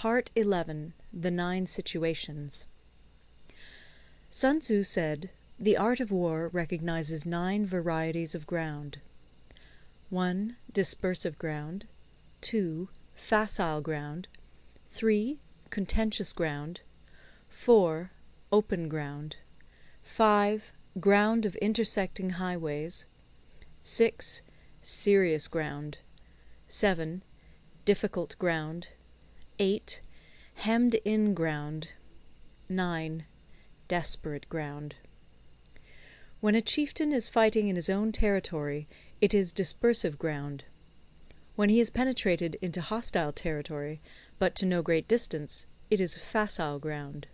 Part 11. The 9 Situations. Sun Tzu said, "The art of war recognizes 9 varieties of ground. 1. Dispersive ground. 2. Facile ground. 3. Contentious ground. 4. Open ground. 5. Ground of intersecting highways. 6. Serious ground. 7. Difficult ground. 8. Hemmed-in ground. 9. Desperate ground." When a chieftain is fighting in his own territory, it is dispersive ground. When he has penetrated into hostile territory, but to no great distance, it is facile ground.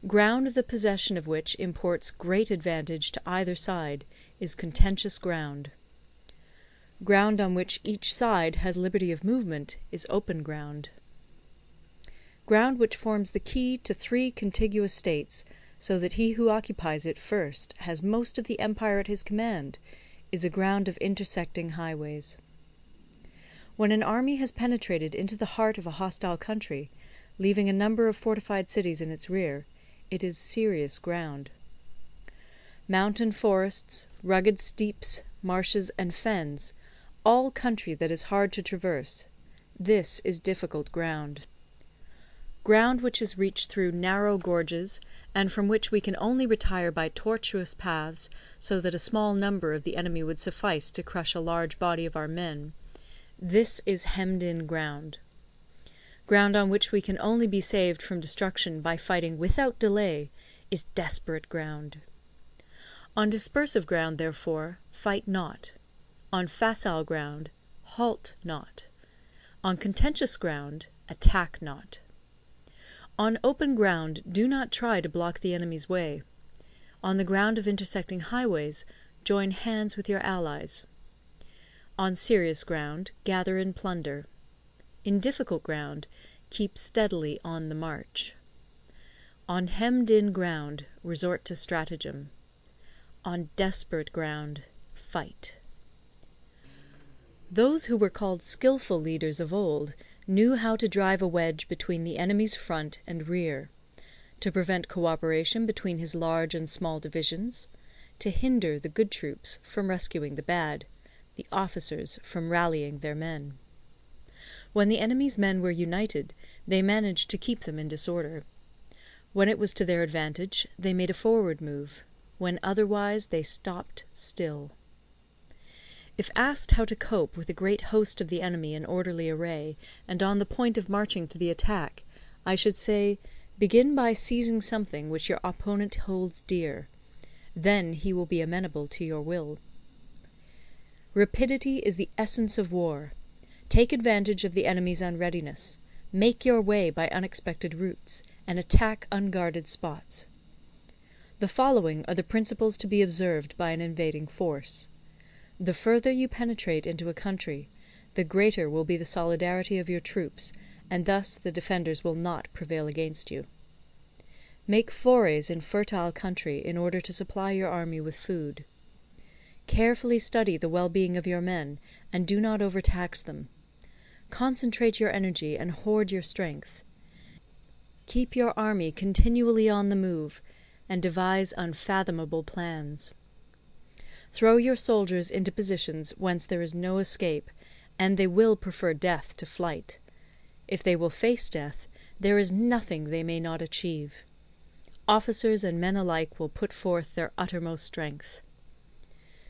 Ground the possession of which imports great advantage to either side is contentious ground. Ground on which each side has liberty of movement is open ground. Ground which forms the key to 3 contiguous states, so that he who occupies it first has most of the empire at his command, is a ground of intersecting highways. When an army has penetrated into the heart of a hostile country, leaving a number of fortified cities in its rear, it is serious ground. Mountain forests, rugged steeps, marshes, and fens, all country that is hard to traverse, this is difficult ground. Ground which is reached through narrow gorges, and from which we can only retire by tortuous paths, so that a small number of the enemy would suffice to crush a large body of our men, this is hemmed-in ground. Ground on which we can only be saved from destruction by fighting without delay is desperate ground. On dispersive ground, therefore, fight not. On facile ground, halt not. On contentious ground, attack not. On open ground, do not try to block the enemy's way. On the ground of intersecting highways, join hands with your allies. On serious ground, gather in plunder. In difficult ground, keep steadily on the march. On hemmed-in ground, resort to stratagem. On desperate ground, fight. Those who were called skilful leaders of old knew how to drive a wedge between the enemy's front and rear, to prevent cooperation between his large and small divisions, to hinder the good troops from rescuing the bad, the officers from rallying their men. When the enemy's men were united, they managed to keep them in disorder. When it was to their advantage, they made a forward move. When otherwise, they stopped still. If asked how to cope with a great host of the enemy in orderly array, and on the point of marching to the attack, I should say, begin by seizing something which your opponent holds dear. Then he will be amenable to your will. Rapidity is the essence of war. Take advantage of the enemy's unreadiness. Make your way by unexpected routes, and attack unguarded spots. The following are the principles to be observed by an invading force. The further you penetrate into a country, the greater will be the solidarity of your troops, and thus the defenders will not prevail against you. Make forays in fertile country in order to supply your army with food. Carefully study the well-being of your men, and do not overtax them. Concentrate your energy and hoard your strength. Keep your army continually on the move, and devise unfathomable plans. Throw your soldiers into positions whence there is no escape, and they will prefer death to flight. If they will face death, there is nothing they may not achieve. Officers and men alike will put forth their uttermost strength.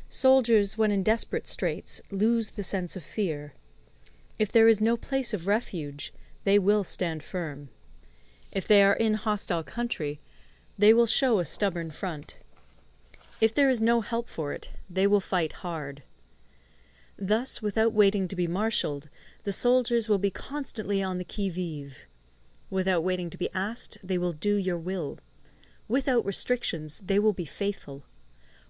Soldiers, when in desperate straits, lose the sense of fear. If there is no place of refuge, they will stand firm. If they are in hostile country, they will show a stubborn front. If there is no help for it, they will fight hard. Thus, without waiting to be marshalled, the soldiers will be constantly on the qui-vive. Without waiting to be asked, they will do your will. Without restrictions, they will be faithful.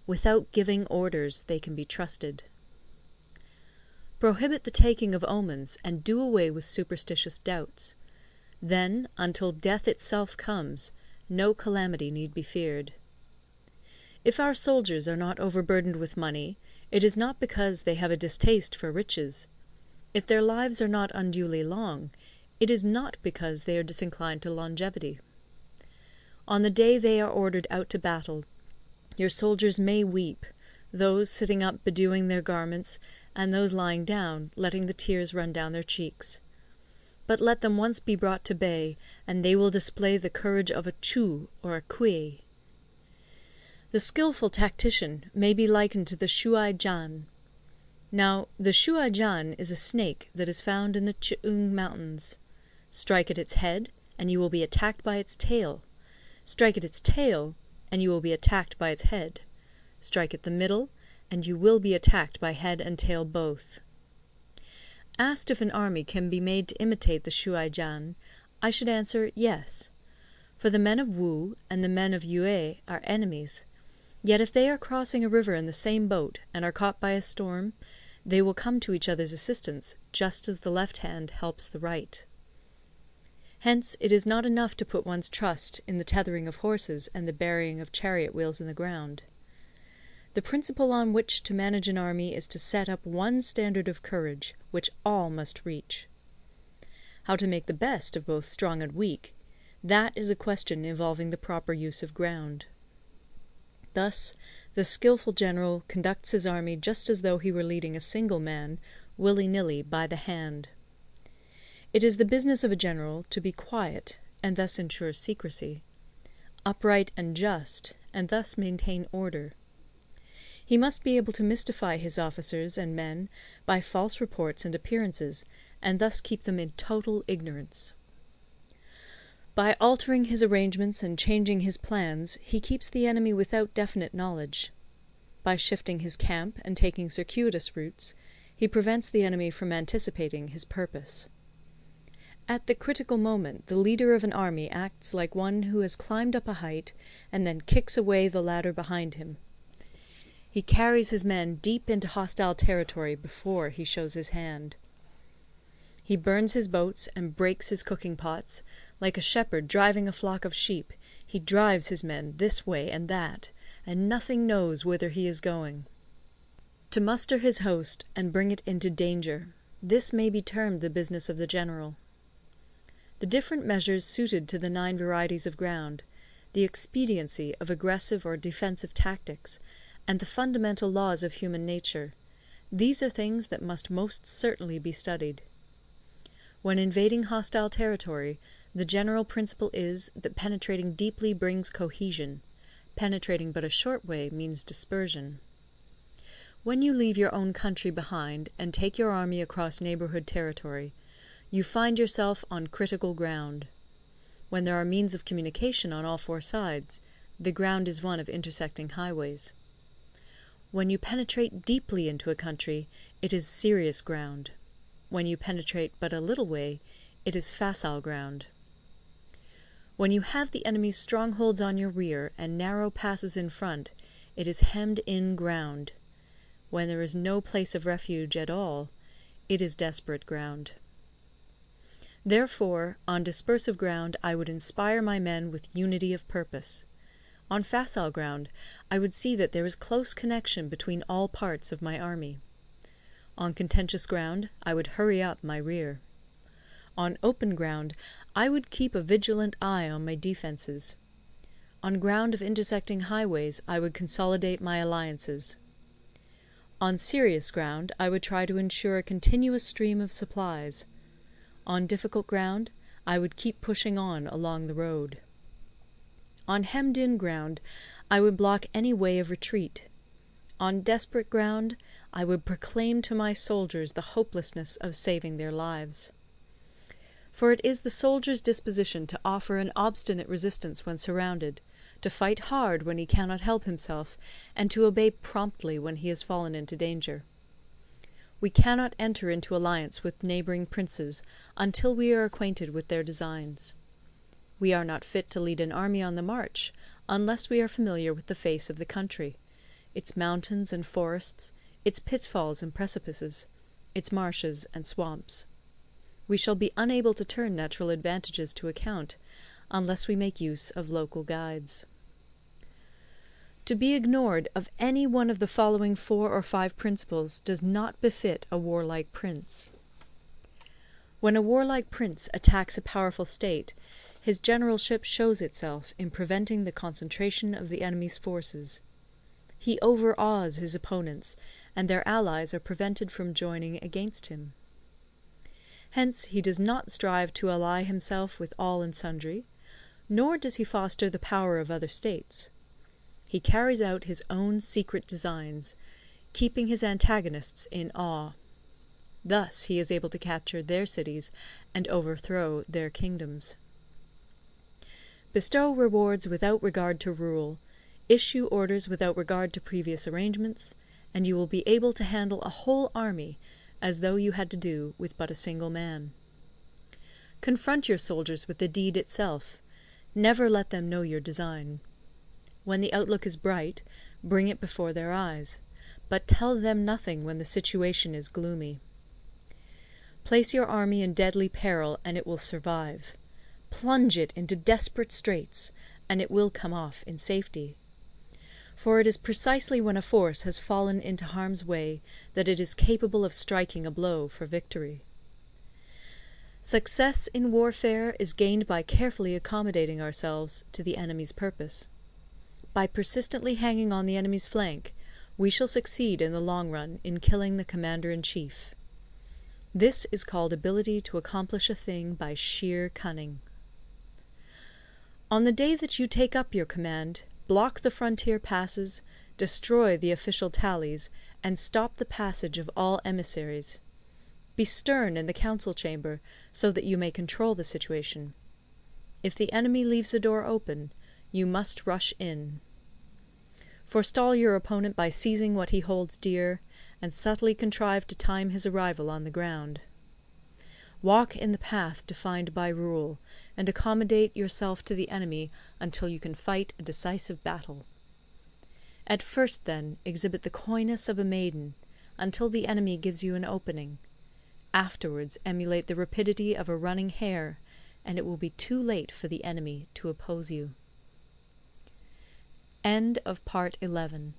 Without giving orders, they can be trusted. Prohibit the taking of omens, and do away with superstitious doubts. Then, until death itself comes, no calamity need be feared. If our soldiers are not overburdened with money, it is not because they have a distaste for riches. If their lives are not unduly long, it is not because they are disinclined to longevity. On the day they are ordered out to battle, your soldiers may weep, those sitting up bedewing their garments, and those lying down, letting the tears run down their cheeks. But let them once be brought to bay, and they will display the courage of a Chu or a Kui. The skilful tactician may be likened to the Shuai-jan. Now, the Shuai-jan is a snake that is found in the Ch'ung Mountains. Strike at its head, and you will be attacked by its tail. Strike at its tail, and you will be attacked by its head. Strike at the middle, and you will be attacked by head and tail both. Asked if an army can be made to imitate the Shuai-jan, I should answer yes. For the men of Wu and the men of Yue are enemies. Yet if they are crossing a river in the same boat and are caught by a storm, they will come to each other's assistance, just as the left hand helps the right. Hence it is not enough to put one's trust in the tethering of horses and the burying of chariot wheels in the ground. The principle on which to manage an army is to set up one standard of courage, which all must reach. How to make the best of both strong and weak, that is a question involving the proper use of ground. Thus, the skilful general conducts his army just as though he were leading a single man, willy-nilly, by the hand. It is the business of a general to be quiet, and thus ensure secrecy; upright and just, and thus maintain order. He must be able to mystify his officers and men by false reports and appearances, and thus keep them in total ignorance. By altering his arrangements and changing his plans, he keeps the enemy without definite knowledge. By shifting his camp and taking circuitous routes, he prevents the enemy from anticipating his purpose. At the critical moment, the leader of an army acts like one who has climbed up a height and then kicks away the ladder behind him. He carries his men deep into hostile territory before he shows his hand. He burns his boats and breaks his cooking pots. Like a shepherd driving a flock of sheep, he drives his men this way and that, and nothing knows whither he is going. To muster his host and bring it into danger, this may be termed the business of the general. The different measures suited to the 9 varieties of ground, the expediency of aggressive or defensive tactics, and the fundamental laws of human nature, these are things that must most certainly be studied. When invading hostile territory, the general principle is that penetrating deeply brings cohesion; penetrating but a short way means dispersion. When you leave your own country behind and take your army across neighbourhood territory, you find yourself on critical ground. When there are means of communication on all 4 sides, the ground is one of intersecting highways. When you penetrate deeply into a country, it is serious ground. When you penetrate but a little way, it is facile ground. When you have the enemy's strongholds on your rear and narrow passes in front, it is hemmed-in ground. When there is no place of refuge at all, it is desperate ground. Therefore, on dispersive ground I would inspire my men with unity of purpose. On facile ground I would see that there is close connection between all parts of my army. On contentious ground I would hurry up my rear. On open ground I would keep a vigilant eye on my defences. On ground of intersecting highways I would consolidate my alliances. On serious ground I would try to ensure a continuous stream of supplies. On difficult ground I would keep pushing on along the road. On hemmed-in ground I would block any way of retreat. On desperate ground I would proclaim to my soldiers the hopelessness of saving their lives. For it is the soldier's disposition to offer an obstinate resistance when surrounded, to fight hard when he cannot help himself, and to obey promptly when he has fallen into danger. We cannot enter into alliance with neighbouring princes until we are acquainted with their designs. We are not fit to lead an army on the march unless we are familiar with the face of the country, its mountains and forests, its pitfalls and precipices, its marshes and swamps. We shall be unable to turn natural advantages to account unless we make use of local guides. To be ignored of any one of the following 4 or 5 principles does not befit a warlike prince. When a warlike prince attacks a powerful state, his generalship shows itself in preventing the concentration of the enemy's forces. He overawes his opponents, and their allies are prevented from joining against him. Hence he does not strive to ally himself with all and sundry, nor does he foster the power of other states. He carries out his own secret designs, keeping his antagonists in awe. Thus he is able to capture their cities and overthrow their kingdoms. Bestow rewards without regard to rule, issue orders without regard to previous arrangements, and you will be able to handle a whole army as though you had to do with but a single man. Confront your soldiers with the deed itself. Never let them know your design. When the outlook is bright, bring it before their eyes, but tell them nothing when the situation is gloomy. Place your army in deadly peril, and it will survive. Plunge it into desperate straits, and it will come off in safety. For it is precisely when a force has fallen into harm's way that it is capable of striking a blow for victory. Success in warfare is gained by carefully accommodating ourselves to the enemy's purpose. By persistently hanging on the enemy's flank, we shall succeed in the long run in killing the commander-in-chief. This is called ability to accomplish a thing by sheer cunning. On the day that you take up your command, block the frontier passes, destroy the official tallies, and stop the passage of all emissaries. Be stern in the council chamber, so that you may control the situation. If the enemy leaves the door open, you must rush in. Forestall your opponent by seizing what he holds dear, and subtly contrive to time his arrival on the ground. Walk in the path defined by rule, and accommodate yourself to the enemy until you can fight a decisive battle. At first, then, exhibit the coyness of a maiden, until the enemy gives you an opening. Afterwards emulate the rapidity of a running hare, and it will be too late for the enemy to oppose you. End of Part 11.